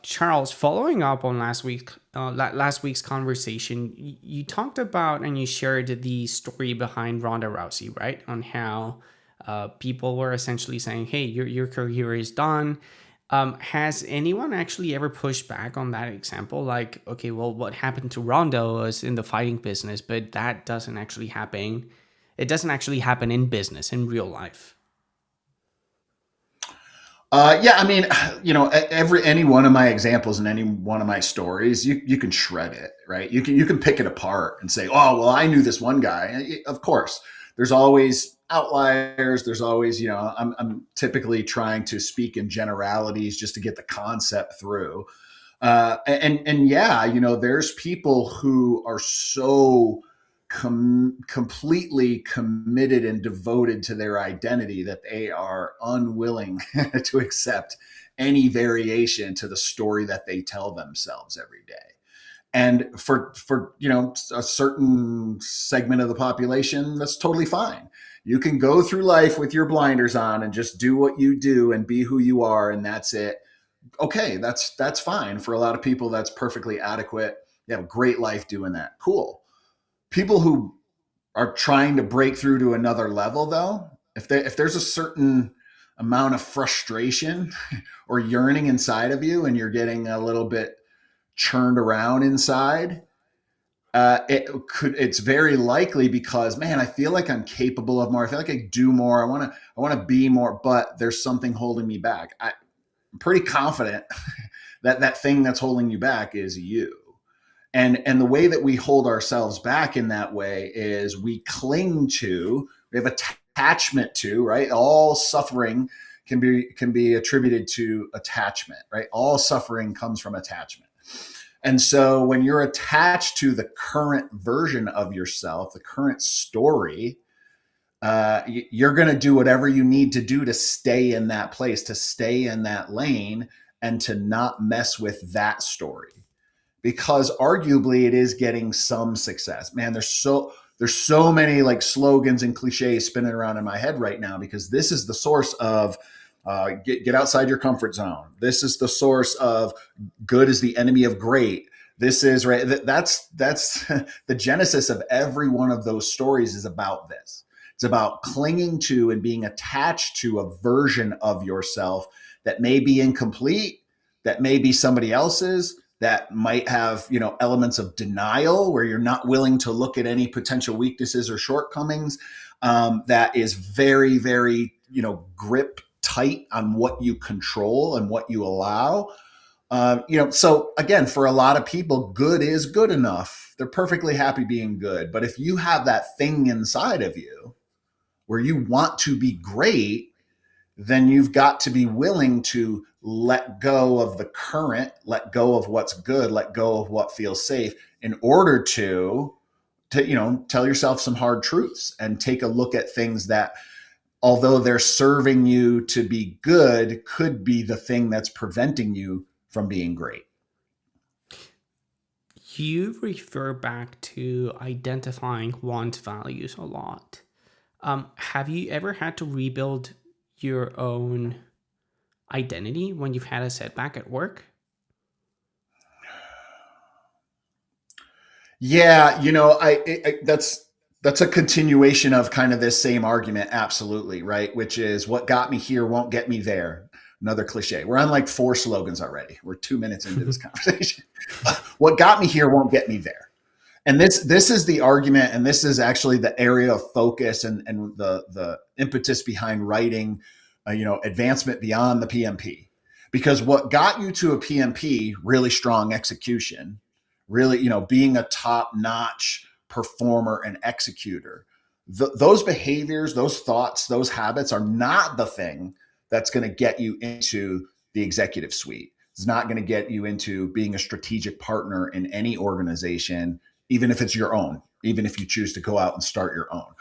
Charles, following up on last week's conversation, you talked about and you shared the story behind Ronda Rousey, right? On how people were essentially saying, "Hey, your career is done." Has anyone actually ever pushed back on that example? Like, okay, well, what happened to Ronda was in the fighting business, but that doesn't actually happen. It doesn't actually happen in business in real life. Yeah, I mean, every any one of my examples and any one of my stories, you can shred it, right? You can pick it apart and say, oh, well, I knew this one guy. Of course, there's always outliers. There's always, I'm typically trying to speak in generalities just to get the concept through. And yeah, there's people who are so completely committed and devoted to their identity that they are unwilling to accept any variation to the story that they tell themselves every day. And for a certain segment of the population, that's totally fine. You can go through life with your blinders on and just do what you do and be who you are, and that's it. Okay, that's fine. For a lot of people, that's perfectly adequate. You have a great life doing that. Cool. People who are trying to break through to another level, though, if there's a certain amount of frustration or yearning inside of you and you're getting a little bit churned around inside, it's very likely because, man, I feel like I'm capable of more. I feel like I do more. I want to be more, but there's something holding me back. I'm pretty confident that that thing that's holding you back is you. And the way that we hold ourselves back in that way is we cling to, we have attachment to, right? All suffering can be attributed to attachment, right? All suffering comes from attachment. And so when you're attached to the current version of yourself, the current story, you're going to do whatever you need to do to stay in that place, to stay in that lane, and to not mess with that story, because arguably it is getting some success. Man, there's so many like slogans and cliches spinning around in my head right now, because this is the source of get outside your comfort zone. This is the source of good is the enemy of great. This is right. That's the genesis of every one of those stories is about this. It's about clinging to and being attached to a version of yourself that may be incomplete, that may be somebody else's, that might have elements of denial where you're not willing to look at any potential weaknesses or shortcomings, that is very, very grip tight on what you control and what you allow. So again, for a lot of people, good is good enough. They're perfectly happy being good. But if you have that thing inside of you where you want to be great, then you've got to be willing to let go of the current, let go of what's good, let go of what feels safe in order to tell yourself some hard truths and take a look at things that, although they're serving you to be good, could be the thing that's preventing you from being great. You refer back to identifying want values a lot. Have you ever had to rebuild your own identity when you've had a setback at work? Yeah, that's a continuation of kind of this same argument, absolutely, right? Which is what got me here won't get me there. Another cliche. We're on like four slogans already. We're 2 minutes into this conversation. What got me here won't get me there. And this is the argument, and this is actually the area of focus and the impetus behind writing, advancement beyond the PMP. Because what got you to a PMP, really strong execution, really, being a top notch performer and executor, those behaviors, those thoughts, those habits are not the thing that's going to get you into the executive suite. It's not going to get you into being a strategic partner in any organization, even if it's your own, even if you choose to go out and start your own.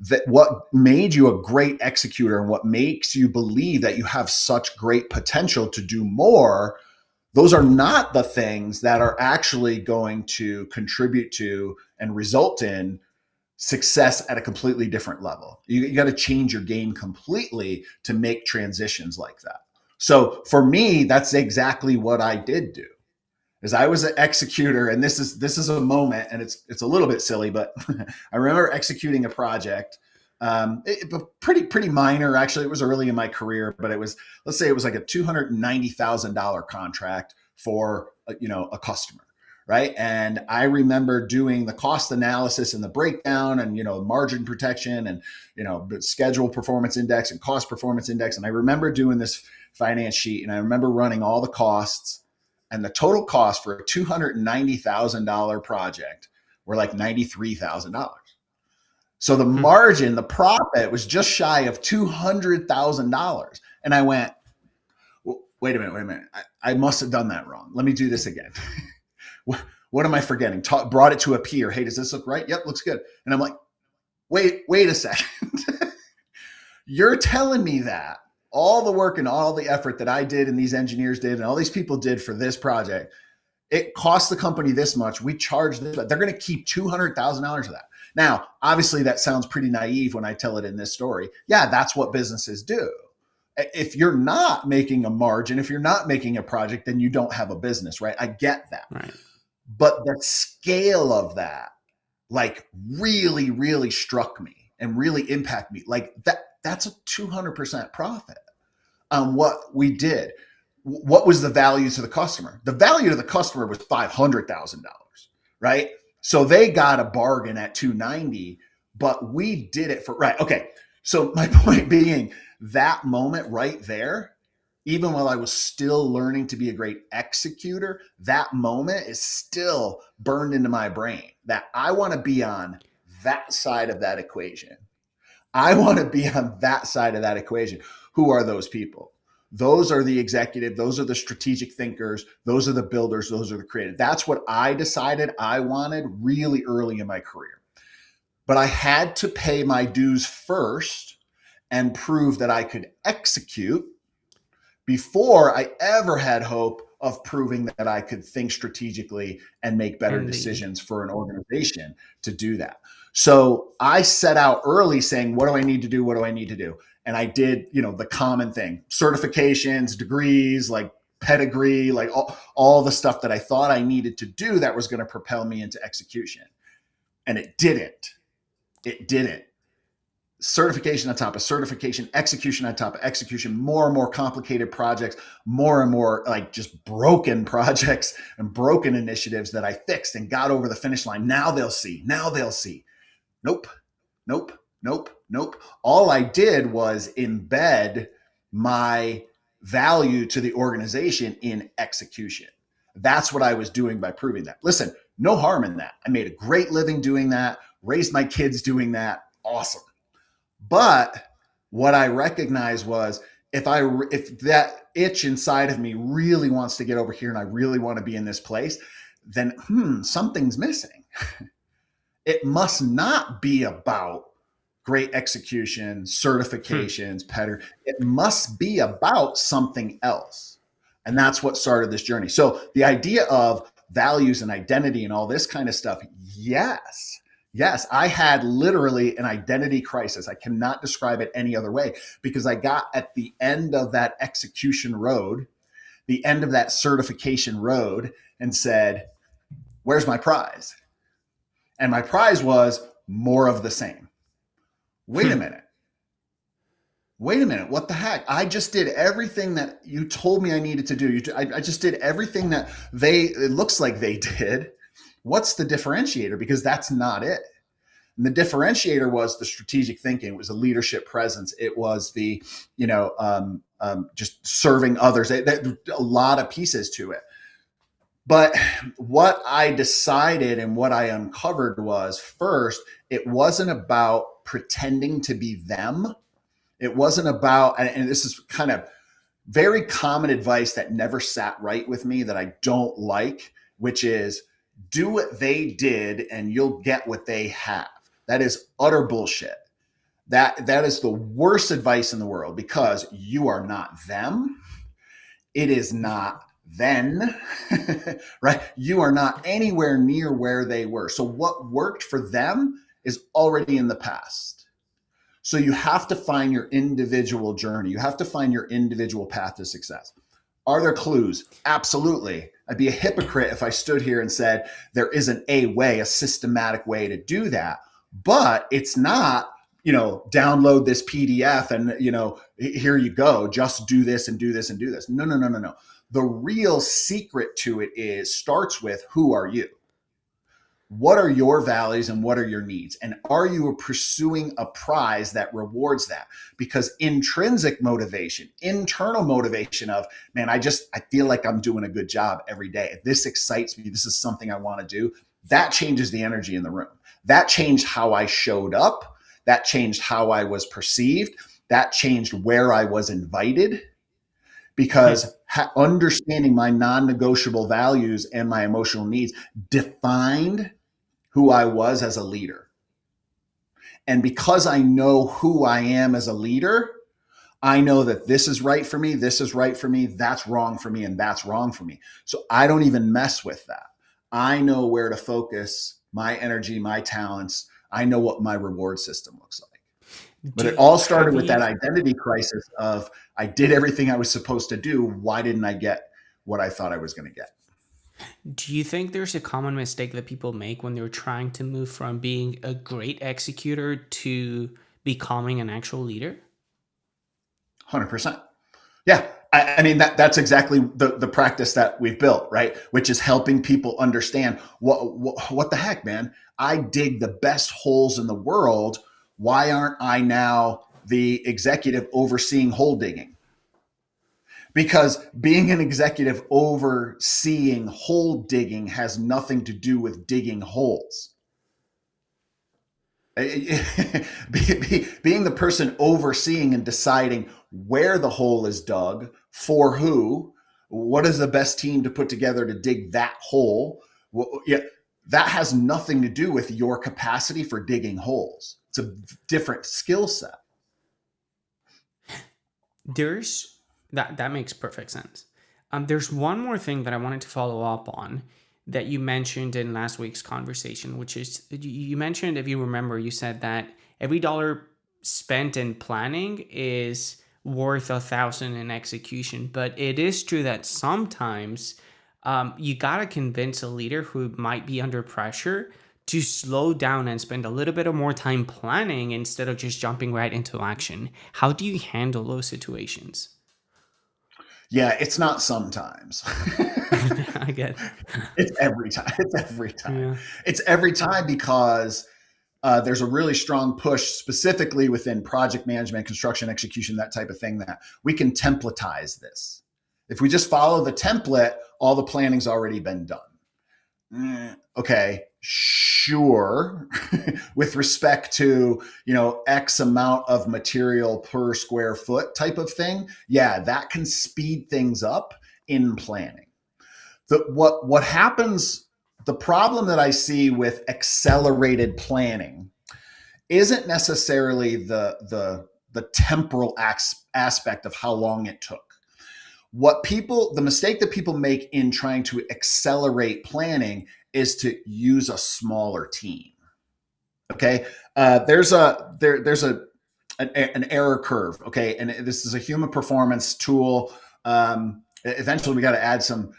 That what made you a great executor and what makes you believe that you have such great potential to do more, those are not the things that are actually going to contribute to and result in success at a completely different level. You got to change your game completely to make transitions like that. So for me, that's exactly what I did do. Is I was an executor, and this is a moment, and it's a little bit silly, but I remember executing a project, pretty minor actually. It was early in my career, but it was, let's say it was like a $290,000 contract for a customer, right? And I remember doing the cost analysis and the breakdown, and margin protection, and schedule performance index and cost performance index, and I remember doing this finance sheet, and I remember running all the costs, and the total cost for a $290,000 project were like $93,000. So the Hmm. margin, the profit was just shy of $200,000. And I went, well, wait a minute. I must have done that wrong. Let me do this again. What am I forgetting? Brought it to a peer. Hey, does this look right? Yep, looks good. And I'm like, wait a second. You're telling me that all the work and all the effort that I did and these engineers did and all these people did for this project, it cost the company this much. We charge this, but they're going to keep $200,000 of that. Now, obviously, that sounds pretty naive when I tell it in this story. Yeah, that's what businesses do. If you're not making a margin, if you're not making a project, then you don't have a business, right? I get that. Right. But the scale of that, like, really, really struck me and really impacted me. Like that's a 200% profit on what we did. What was the value to the customer? The value to the customer was $500,000, right? So they got a bargain at 290, but we did it for, right. Okay. So my point being, that moment right there, even while I was still learning to be a great executor, that moment is still burned into my brain that I want to be on that side of that equation. I want to be on that side of that equation. Who are those people? Those are the executive. Those are the strategic thinkers. Those are the builders. Those are the creative. That's what I decided I wanted really early in my career. But I had to pay my dues first and prove that I could execute before I ever had hope of proving that I could think strategically and make better And lead. decisions for an organization to do that. So I set out early saying, what do I need to do? What do I need to do? And I did, the common thing, certifications, degrees, like pedigree, like all the stuff that I thought I needed to do that was going to propel me into execution. And it didn't. It didn't. Certification on top of certification, execution on top of execution, more and more complicated projects, more and more like just broken projects and broken initiatives that I fixed and got over the finish line. Now they'll see. Now they'll see. Nope, nope, nope, nope. All I did was embed my value to the organization in execution. That's what I was doing by proving that. Listen, no harm in that. I made a great living doing that, raised my kids doing that. Awesome. But what I recognized was if that itch inside of me really wants to get over here and I really want to be in this place, then something's missing. It must not be about great execution, Hmm. certifications, pedigree. It must be about something else. And that's what started this journey. So the idea of values and identity and all this kind of stuff, yes. Yes, I had literally an identity crisis. I cannot describe it any other way because I got at the end of that execution road, the end of that certification road, and said, where's my prize? And my prize was more of the same. Wait a Hmm. minute. Wait a minute. What the heck? I just did everything that you told me I needed to do. I just did everything that it looks like they did. What's the differentiator? Because that's not it. And the differentiator was the strategic thinking. It was the leadership presence. It was the, just serving others. A lot of pieces to it. But what I decided and what I uncovered was first, it wasn't about pretending to be them. It wasn't about, and this is kind of very common advice that never sat right with me that I don't like, which is do what they did and you'll get what they have. That is utter bullshit. That is the worst advice in the world because you are not them. It is not then, right? You are not anywhere near where they were. So what worked for them is already in the past. So you have to find your individual journey. You have to find your individual path to success. Are there clues? Absolutely. I'd be a hypocrite if I stood here and said there isn't a way, a systematic way to do that. But it's not, download this PDF and, here you go, just do this and do this and do this. No, no, no, no, no. The real secret to it starts with, who are you? What are your values and what are your needs? And are you pursuing a prize that rewards that? Because intrinsic motivation, internal motivation of, man, I feel like I'm doing a good job every day. This excites me. This is something I want to do. That changes the energy in the room. That changed how I showed up. That changed how I was perceived. That changed where I was invited. Because understanding my non-negotiable values and my emotional needs defined who I was as a leader. And because I know who I am as a leader, I know that this is right for me, this is right for me, that's wrong for me, and that's wrong for me. So I don't even mess with that. I know where to focus my energy, my talents. I know what my reward system looks like. But it all started with that identity crisis of, I did everything I was supposed to do. Why didn't I get what I thought I was going to get? Do you think there's a common mistake that people make when they're trying to move from being a great executor to becoming an actual leader? 100%. Yeah. I mean, that's exactly the practice that we've built, right? Which is helping people understand what the heck, man, I dig the best holes in the world. Why aren't I now the executive overseeing hole digging? Because being an executive overseeing hole digging has nothing to do with digging holes. Being the person overseeing and deciding where the hole is dug, for who, what is the best team to put together to dig that hole, that has nothing to do with your capacity for digging holes. It's a different skill set. That makes perfect sense. There's one more thing that I wanted to follow up on that you mentioned in last week's conversation, which is you mentioned, if you remember, you said that every dollar spent in planning is worth 1,000 in execution. But it is true that sometimes you gotta convince a leader who might be under pressure to slow down and spend a little bit of more time planning instead of just jumping right into action. How do you handle those situations? Yeah, it's not sometimes. I get it. It's every time. It's every time. Yeah. It's every time because there's a really strong push specifically within project management, construction, execution, that type of thing, that we can templatize this. If we just follow the template, all the planning's already been done. Okay, sure. With respect to, X amount of material per square foot type of thing. Yeah, that can speed things up in planning. What happens, the problem that I see with accelerated planning isn't necessarily the temporal aspect of how long it took. The mistake that people make in trying to accelerate planning is to use a smaller team. Okay, there's an error curve. Okay, and this is a human performance tool. Eventually, we got to add some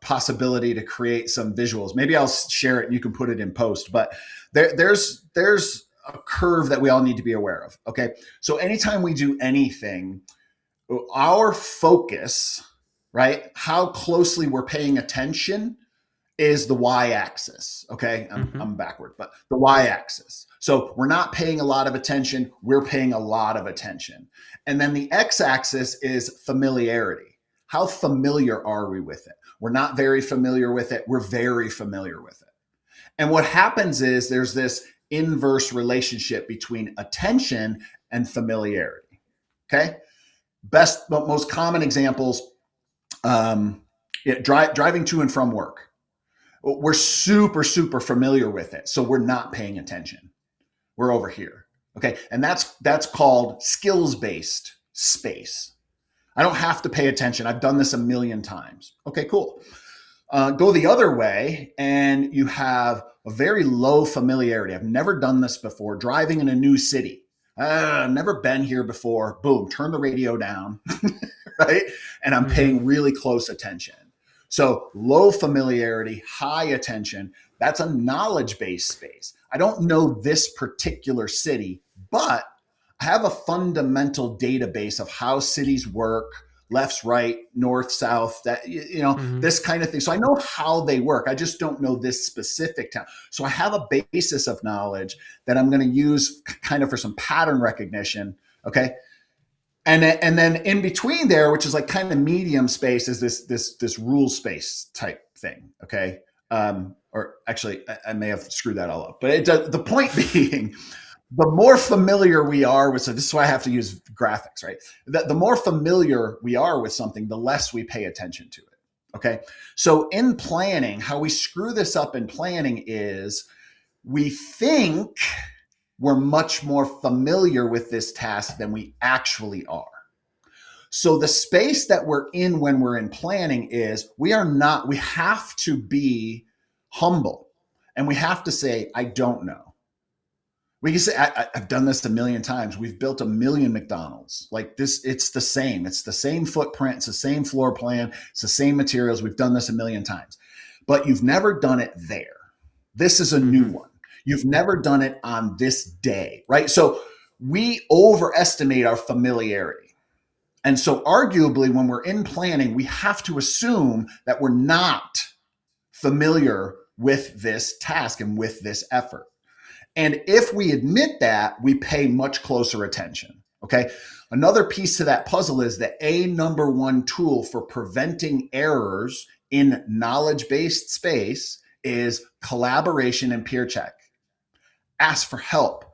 possibility to create some visuals. Maybe I'll share it and you can put it in post. But there's a curve that we all need to be aware of. Okay, so anytime we do anything, our focus, right, how closely we're paying attention is the y-axis. Okay, I'm backward, but the y-axis. So we're not paying a lot of attention, we're paying a lot of attention. And then the x-axis is familiarity. How familiar are we with it? We're not very familiar with it, we're very familiar with it. And what happens is there's this inverse relationship between attention and familiarity. Okay, most common examples, driving to and from work. We're super familiar with it, so we're not paying attention. We're over here. Okay, and that's called skills-based space. I don't have to pay attention. I've done this a million times. Okay, cool. Go the other way, and you have a very low familiarity. I've never done this before. Driving in a new city. Never been here before. Boom, turn the radio down, right? And I'm Mm-hmm. paying really close attention. So low familiarity, high attention, that's a knowledge based space. I don't know this particular city, but I have a fundamental database of how cities work, left, right, north, south, that, Mm-hmm. this kind of thing. So I know how they work. I just don't know this specific town. So I have a basis of knowledge that I'm going to use kind of for some pattern recognition. Okay. And then in between there, which is like kind of medium space, is this rule space type thing. Okay. Or actually, I may have screwed that all up, but it does, the point being, the more familiar we are with, so this is why I have to use graphics, right? The more familiar we are with something, the less we pay attention to it. Okay. So in planning, how we screw this up in planning is we think we're much more familiar with this task than we actually are. So the space that we're in when we're in planning is we are not, we have to be humble and we have to say, I don't know. We can say, I've done this a million times. We've built a million McDonald's. Like this, it's the same. It's the same footprint. It's the same floor plan. It's the same materials. We've done this a million times, but you've never done it there. This is a new Mm-hmm. one. You've never done it on this day, right? So we overestimate our familiarity. And so arguably when we're in planning, we have to assume that we're not familiar with this task and with this effort. And if we admit that, we pay much closer attention. Okay. Another piece to that puzzle is that a number one tool for preventing errors in knowledge based space is collaboration and peer check. Ask for help,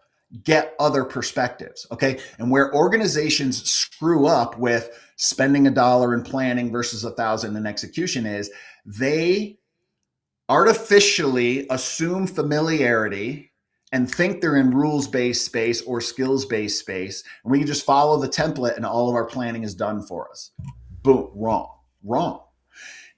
get other perspectives. Okay. And where organizations screw up with spending $1 in planning versus 1,000 in execution is they artificially assume familiarity and think they're in rules-based space or skills-based space, and we can just follow the template and all of our planning is done for us. Boom, wrong, wrong.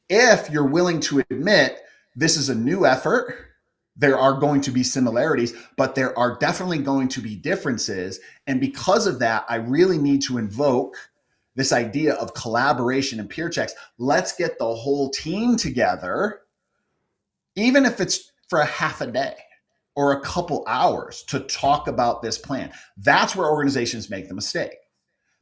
If you're willing to admit this is a new effort, there are going to be similarities, but there are definitely going to be differences. And because of that, I really need to invoke this idea of collaboration and peer checks. Let's get the whole team together, even if it's for a half a day or a couple hours, to talk about this plan. That's where organizations make the mistake.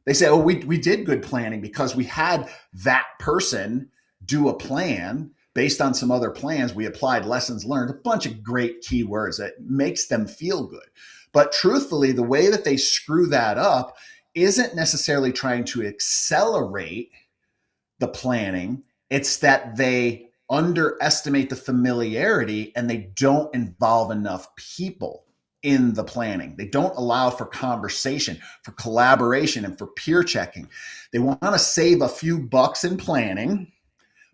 They say, oh, we did good planning because we had that person do a plan based on some other plans. We applied lessons learned, a bunch of great keywords that makes them feel good. But truthfully, the way that they screw that up isn't necessarily trying to accelerate the planning. It's that they underestimate the familiarity and they don't involve enough people in the planning. They don't allow for conversation, for collaboration, and for peer checking. They want to save a few bucks in planning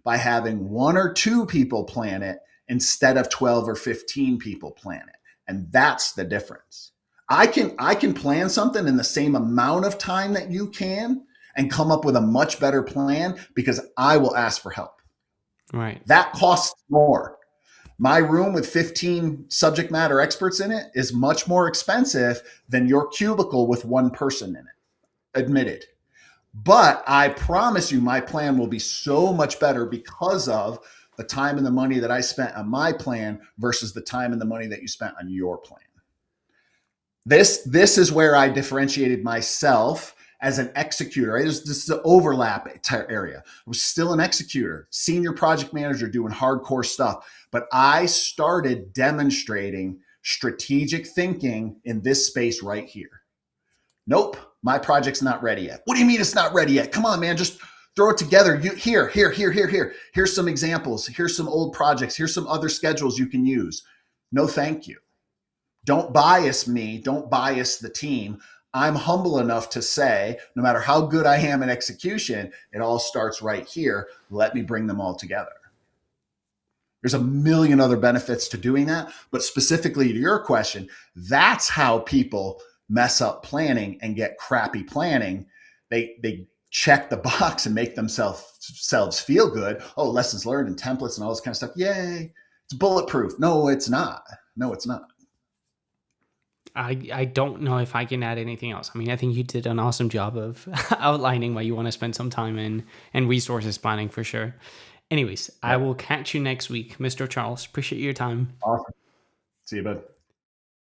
by having 1 or 2 people plan it instead of 12 or 15 people plan it. And that's the difference. I can plan something in the same amount of time that you can and come up with a much better plan because I will ask for help. Right. That costs more. My room with 15 subject matter experts in it is much more expensive than your cubicle with 1 person in it, admitted. But I promise you, my plan will be so much better because of the time and the money that I spent on my plan versus the time and the money that you spent on your plan. This is where I differentiated myself as an executor. Right? This is the overlap area. I was still an executor, senior project manager doing hardcore stuff, but I started demonstrating strategic thinking in this space right here. Nope, my project's not ready yet. What do you mean it's not ready yet? Come on, man, just throw it together. Here. Here's some examples. Here's some old projects. Here's some other schedules you can use. No, thank you. Don't bias me. Don't bias the team. I'm humble enough to say, no matter how good I am in execution, it all starts right here. Let me bring them all together. There's a million other benefits to doing that, but specifically to your question, that's how people mess up planning and get crappy planning. They check the box and make themselves feel good. Oh, lessons learned and templates and all this kind of stuff. Yay. It's bulletproof. No, it's not. No, it's not. I don't know if I can add anything else. I mean, I think you did an awesome job of outlining why you want to spend some time in and resources planning for sure. Anyways, I Yep. will catch you next week, Mr. Charles. Appreciate your time. Awesome. See you, bud.